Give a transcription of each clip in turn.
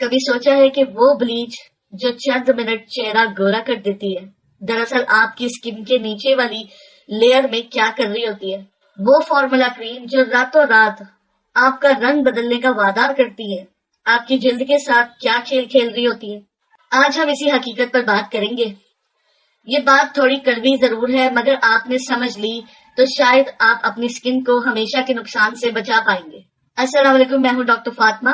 کبھی سوچا ہے کہ وہ بلیچ جو چند منٹ چہرہ گورا کر دیتی ہے دراصل آپ کی اسکن کے نیچے والی لیئر میں کیا کر رہی ہوتی ہے؟ وہ فارمولا کریم جو راتوں رات آپ کا رنگ بدلنے کا وعدہ کرتی ہے آپ کی جلد کے ساتھ کیا کھیل کھیل رہی ہوتی ہے؟ آج ہم اسی حقیقت پر بات کریں گے۔ یہ بات تھوڑی کڑوی ضرور ہے مگر آپ نے سمجھ لی تو شاید آپ اپنی اسکن کو ہمیشہ کے نقصان سے بچا پائیں گے۔ السلام علیکم، میں ہوں ڈاکٹر فاطمہ۔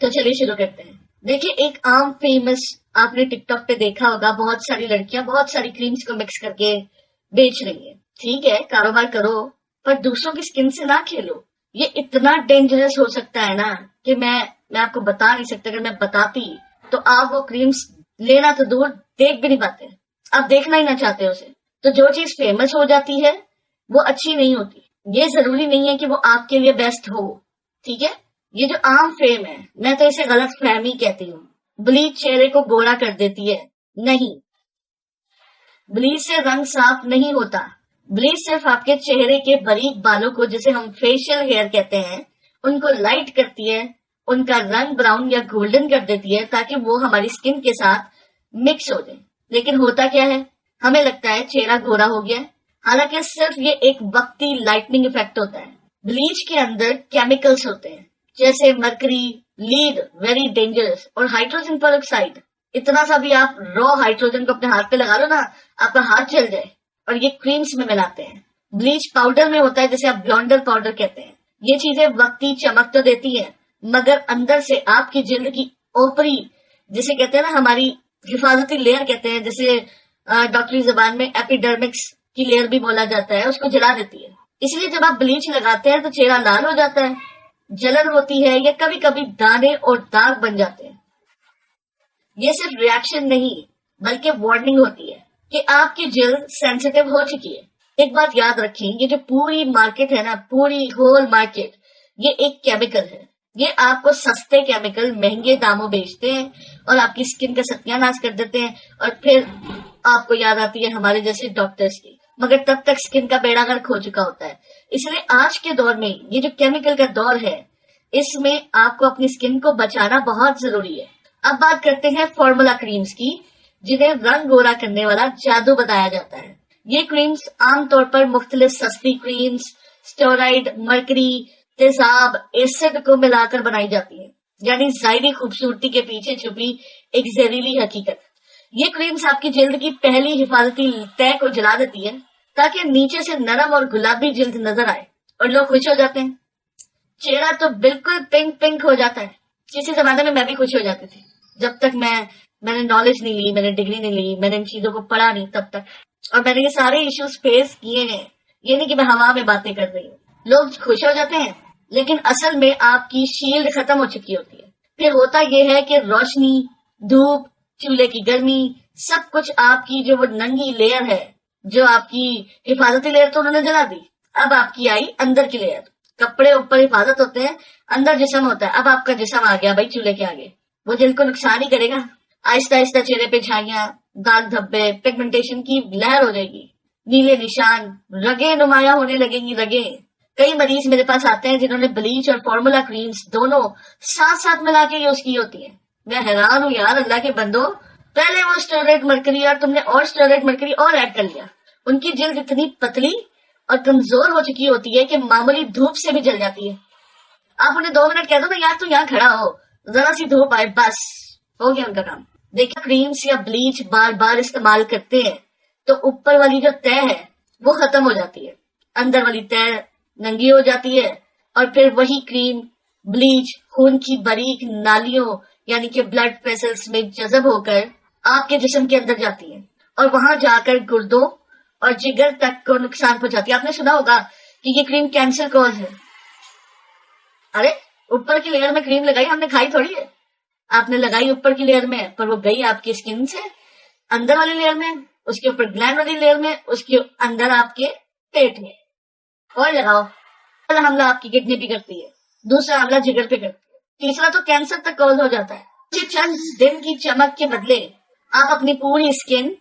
تو چلیے شروع کرتے ہیں۔ دیکھیں، ایک عام فیمس آپ نے ٹک ٹاک پہ دیکھا ہوگا، بہت ساری لڑکیاں بہت ساری کریمز کو مکس کر کے بیچ رہی ہیں۔ ٹھیک ہے، کاروبار کرو پر دوسروں کی اسکن سے نہ کھیلو۔ یہ اتنا ڈینجرس ہو سکتا ہے نا کہ میں آپ کو بتا نہیں سکتا۔ اگر میں بتاتی تو آپ وہ کریمز لینا تو دور دیکھ بھی نہیں پاتے، آپ دیکھنا ہی نہ چاہتے اسے۔ تو جو چیز فیمس ہو جاتی ہے وہ اچھی نہیں ہوتی۔ یہ ضروری نہیں ہے کہ وہ آپ کے لیے بیسٹ ہو۔ ٹھیک ہے، یہ جو عام فیم ہے میں تو اسے غلط فہمی کہتی ہوں۔ بلیچ چہرے کو گورا کر دیتی ہے؟ نہیں، بلیچ سے رنگ صاف نہیں ہوتا۔ بلیچ صرف آپ کے چہرے کے باریک بالوں کو، جسے ہم فیشل ہیئر کہتے ہیں، ان کو لائٹ کرتی ہے، ان کا رنگ براؤن یا گولڈن کر دیتی ہے تاکہ وہ ہماری اسکن کے ساتھ مکس ہو جائے۔ لیکن ہوتا کیا ہے، ہمیں لگتا ہے چہرہ گورا ہو گیا، حالانکہ صرف یہ ایک وقتی لائٹننگ ایفیکٹ ہوتا ہے۔ بلیچ کے اندر کیمیکلز ہوتے ہیں جیسے مرکری، لیڈ ویری ڈینجرس، اور ہائیڈروجن پر آکسائڈ۔ اتنا سا بھی آپ رو ہائیڈروجن کو اپنے ہاتھ پہ لگا لو نا، آپ کا ہاتھ جل جائے۔ اور یہ کریمز میں ملاتے ہیں۔ بلیچ پاؤڈر میں ہوتا ہے جسے آپ بلانڈر پاؤڈر کہتے ہیں۔ یہ چیزیں وقتی چمک تو دیتی ہیں مگر اندر سے آپ کی جلد کی اوپری، جسے کہتے ہیں نا ہماری حفاظتی لیئر کہتے ہیں، جسے ڈاکٹری زبان میں ایپیڈرمکس کی لیئر بھی بولا جاتا ہے، اس کو جلا دیتی ہے۔ اس لیے جب آپ بلیچ لگاتے ہیں تو چہرہ لال ہو جاتا ہے، جلن ہوتی ہے یا کبھی کبھی دانے اور داغ بن جاتے ہیں۔ یہ صرف ریاکشن نہیں بلکہ وارننگ ہوتی ہے کہ آپ کی جلد سینسیٹیو ہو چکی ہے۔ ایک بات یاد رکھیں، یہ جو پوری مارکیٹ ہے نا، پوری ہول مارکیٹ، یہ ایک کیمیکل ہے۔ یہ آپ کو سستے کیمیکل مہنگے داموں بیچتے ہیں اور آپ کی اسکن کا ستیہ ناش کر دیتے ہیں، اور پھر آپ کو یاد آتی ہے ہمارے جیسے ڈاکٹرز کی، مگر تب تک اسکن کا بیڑا غرق ہو چکا ہوتا ہے۔ اس لیے آج کے دور میں یہ جو کیمیکل کا دور ہے، اس میں آپ کو اپنی اسکن کو بچانا بہت ضروری ہے۔ اب بات کرتے ہیں فارمولا کریمز کی، جنہیں رنگ گورا کرنے والا جادو بتایا جاتا ہے۔ یہ کریمز عام طور پر مختلف سستی کریمز، اسٹیرائڈ، مرکری، تیزاب، ایسڈ کو ملا کر بنائی جاتی ہیں، یعنی ظاہری خوبصورتی کے پیچھے چھپی ایک زہریلی حقیقت۔ یہ کریمز آپ کی جلد کی پہلی حفاظتی تہ کو جلا دیتی ہے تاکہ نیچے سے نرم اور گلابی جلد نظر آئے اور لوگ خوش ہو جاتے ہیں۔ چہرہ تو بالکل پنک پنک ہو جاتا ہے۔ کسی زمانے میں بھی خوش ہو جاتی تھی، جب تک میں نے نالج نہیں لی، میں نے ڈگری نہیں لی، میں نے ان چیزوں کو پڑھا نہیں تب تک، اور میں نے یہ سارے ایشوز فیس کیے ہیں۔ یہ نہیں کہ میں ہوا میں باتیں کر رہی ہوں۔ لوگ خوش ہو جاتے ہیں لیکن اصل میں آپ کی شیلڈ ختم ہو چکی ہوتی ہے۔ پھر ہوتا یہ ہے کہ روشنی، دھوپ، چولہے کی گرمی، سب کچھ آپ کی جو وہ ننگی لیئر ہے، جو آپ کی حفاظتی لیئر تو انہوں نے جلا دی، اب آپ کی آئی اندر کی لیئر۔ کپڑے اوپر حفاظت ہوتے ہیں، اندر جسم ہوتا ہے۔ اب آپ کا جسم آ گیا بھائی چولہے کے آگے، وہ جلد کو نقصان ہی کرے گا۔ آہستہ آہستہ چہرے پہ چھائیاں، داغ دھبے، پگمنٹیشن کی لہر ہو جائے گی، نیلے نشان، رگیں نمایاں ہونے لگیں گی۔ رگیں، کئی مریض میرے پاس آتے ہیں جنہوں نے بلیچ اور فارمولا کریمز دونوں ساتھ ساتھ ملا کے یوز کی ہوتی ہیں۔ میں حیران ہوں یار، اللہ کے بندو، پہلے وہ اسٹیرائڈ مرکری اور تم نے اور اسٹیرائڈ مرکری اور ایڈ کر لیا۔ ان کی جلد اتنی پتلی اور کمزور ہو چکی ہوتی ہے کہ معمولی دھوپ سے بھی جل جاتی ہے۔ آپ انہیں 2 منٹ کہہ دو نا یار تو یہاں کھڑا ہو، ذرا سی دھوپ آئے، بس ہو گیا ان کا کام۔ دیکھیں، کریمز یا بلیچ بار بار استعمال کرتے ہیں تو اوپر والی جو تہ ہے وہ ختم ہو جاتی ہے، اندر والی تہ ننگی ہو جاتی ہے، اور پھر وہی کریم بلیچ خون کی باریک نالیوں یعنی کہ بلڈ ویسلز میں جذب ہو کر آپ کے جسم کے اندر جاتی ہے اور وہاں جا کر گردوں اور جگر تک کو نقصان پہنچاتی ہے۔ آپ نے سنا ہوگا کہ یہ کریم کینسر کوز ہے۔ ارے اوپر کی لیئر میں کریم لگائی، ہم نے کھائی تھوڑی ہے، آپ نے لگائی اوپر کی لیئر میں، پر وہ گئی آپ کی اسکن سے اندر والی لیئر میں، اس کے اوپر گلینڈ والی لیئر میں، اس کے اندر آپ کے پیٹ میں۔ اور لگاؤ، پہلا حملہ آپ کی کڈنی پہ کرتی ہے، دوسرا حملہ جگر پہ کرتی ہے، تیسرا تو کینسر تک کوز ہو جاتا ہے۔ چند دن کی چمک کے بدلے آپ اپنی پوری اسکن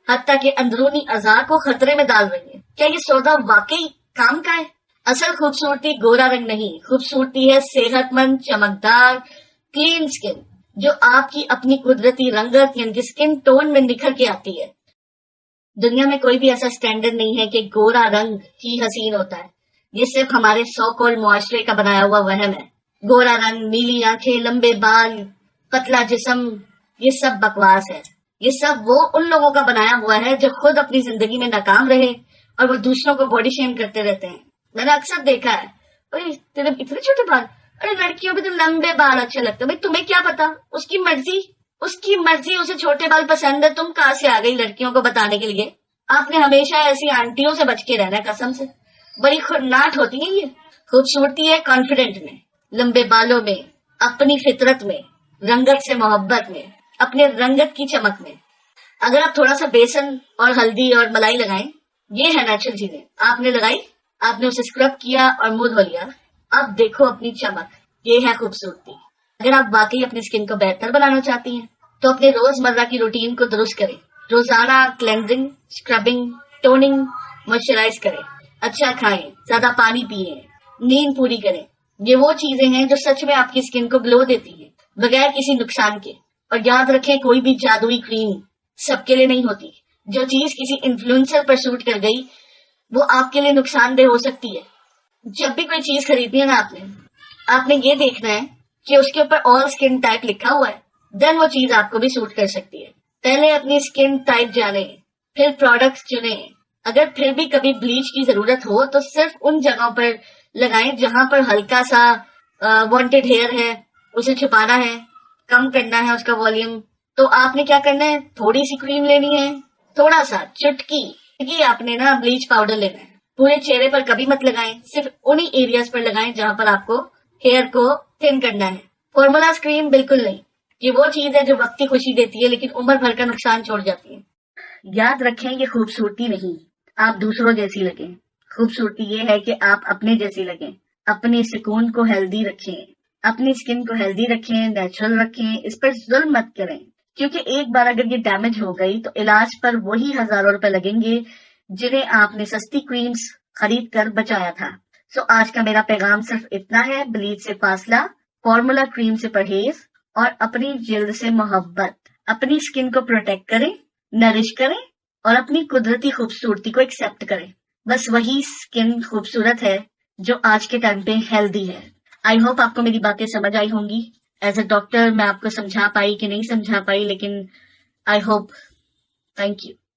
حتیٰ کہ اندرونی اعضاء کو خطرے میں ڈال رہی ہیں۔ کیا یہ سودا واقعی کام کا ہے؟ اصل خوبصورتی گورا رنگ نہیں، خوبصورتی ہے صحت مند، چمکدار، کلین اسکن جو آپ کی اپنی قدرتی رنگت یعنی اسکن ٹون میں نکھر کے آتی ہے۔ دنیا میں کوئی بھی ایسا اسٹینڈرڈ نہیں ہے کہ گورا رنگ ہی حسین ہوتا ہے، یہ صرف ہمارے سو کال معاشرے کا بنایا ہوا وہم ہے۔ گورا رنگ، نیلی آنکھیں، لمبے بال، پتلا جسم، یہ سب بکواس ہے۔ یہ سب وہ ان لوگوں کا بنایا ہوا ہے جو خود اپنی زندگی میں ناکام رہے اور وہ دوسروں کو باڈی شیم کرتے رہتے ہیں۔ میں نے اکثر دیکھا ہے، ارے تیرے اتنے چھوٹے بال، ارے لڑکیوں پہ تو لمبے بال اچھے لگتے ہیں۔ بھائی تمہیں کیا پتا، اس کی مرضی، اسے چھوٹے بال پسند ہے، تم کہاں سے آ گئی لڑکیوں کو بتانے کے لیے؟ آپ نے ہمیشہ ایسی آنٹیوں سے بچ کے رہنا ہے، قسم سے، بڑی خناٹ ہوتی ہیں یہ۔ خوبصورتی ہے کانفیڈنٹ میں، لمبے بالوں میں، اپنی فطرت میں، رنگت سے محبت میں، اپنے رنگت کی چمک میں۔ اگر آپ تھوڑا سا بیسن اور ہلدی اور ملائی لگائیں، یہ ہے نیچرل چیزیں، آپ نے لگائی، آپ نے اسے اسکرب کیا اور منہ دھو لیا، اب دیکھو اپنی چمک، یہ ہے خوبصورتی۔ اگر آپ واقعی اپنی اسکن کو بہتر بنانا چاہتی ہیں تو اپنے روزمرہ کی روٹین کو درست کریں۔ روزانہ کلینزنگ، اسکربنگ، ٹوننگ، موئسچرائز کریں، اچھا کھائیں، زیادہ پانی پیئیں، نیند پوری کریں۔ یہ وہ چیزیں ہیں جو سچ میں آپ کی اسکن کو گلو دیتی ہیں بغیر کسی نقصان کے۔ اور یاد رکھیں، کوئی بھی جادوئی کریم سب کے لیے نہیں ہوتی۔ جو چیز کسی انفلوئنسر پر سوٹ کر گئی وہ آپ کے لیے نقصان دہ ہو سکتی ہے۔ جب بھی کوئی چیز خریدنی ہے نا، آپ نے یہ دیکھنا ہے کہ اس کے اوپر آل اسکن ٹائپ لکھا ہوا ہے، دین وہ چیز آپ کو بھی سوٹ کر سکتی ہے۔ پہلے اپنی اسکن ٹائپ جانیں، پھر پروڈکٹس چنیں۔ اگر پھر بھی کبھی بلیچ کی ضرورت ہو تو صرف ان جگہوں پر لگائیں جہاں پر ہلکا سا وانٹڈ ہیئر ہے، اسے چھپانا ہے، کم کرنا ہے اس کا والیوم۔ تو آپ نے کیا کرنا ہے، تھوڑی سی کریم لینی ہے، تھوڑا سا چٹکی آپ نے نا بلیچ پاؤڈر لینا ہے۔ پورے چہرے پر کبھی مت لگائیں، صرف انہی ایریاز پر لگائیں جہاں پر آپ کو ہیئر کو تھن کرنا ہے۔ فارمولا کریم بالکل نہیں، یہ وہ چیز ہے جو وقتی خوشی دیتی ہے لیکن عمر بھر کا نقصان چھوڑ جاتی ہے۔ یاد رکھیں، یہ خوبصورتی نہیں آپ دوسروں جیسی لگیں، خوبصورتی یہ ہے کہ آپ اپنے جیسی لگیں۔ اپنے سکون کو ہیلدی رکھیں، اپنی اسکن کو ہیلدی رکھیں، نیچرل رکھیں، اس پر ظلم مت کریں، کیونکہ ایک بار اگر یہ ڈیمیج ہو گئی تو علاج پر وہی ہزاروں روپے لگیں گے جنہیں آپ نے سستی کریمز خرید کر بچایا تھا۔ سو آج کا میرا پیغام صرف اتنا ہے، بلیچ سے فاصلہ، فارمولا کریم سے پرہیز اور اپنی جلد سے محبت۔ اپنی اسکن کو پروٹیکٹ کریں، نرش کریں اور اپنی قدرتی خوبصورتی کو ایکسپٹ کریں۔ بس وہی اسکن خوبصورت ہے جو آج کے ٹائم پہ ہیلدی ہے۔ آئی ہوپ آپ کو میری باتیں سمجھ آئی ہوں گی۔ ایز اے ڈاکٹر میں آپ کو سمجھا پائی کہ نہیں سمجھا پائی، لیکن آئی ہوپ۔ Thank you.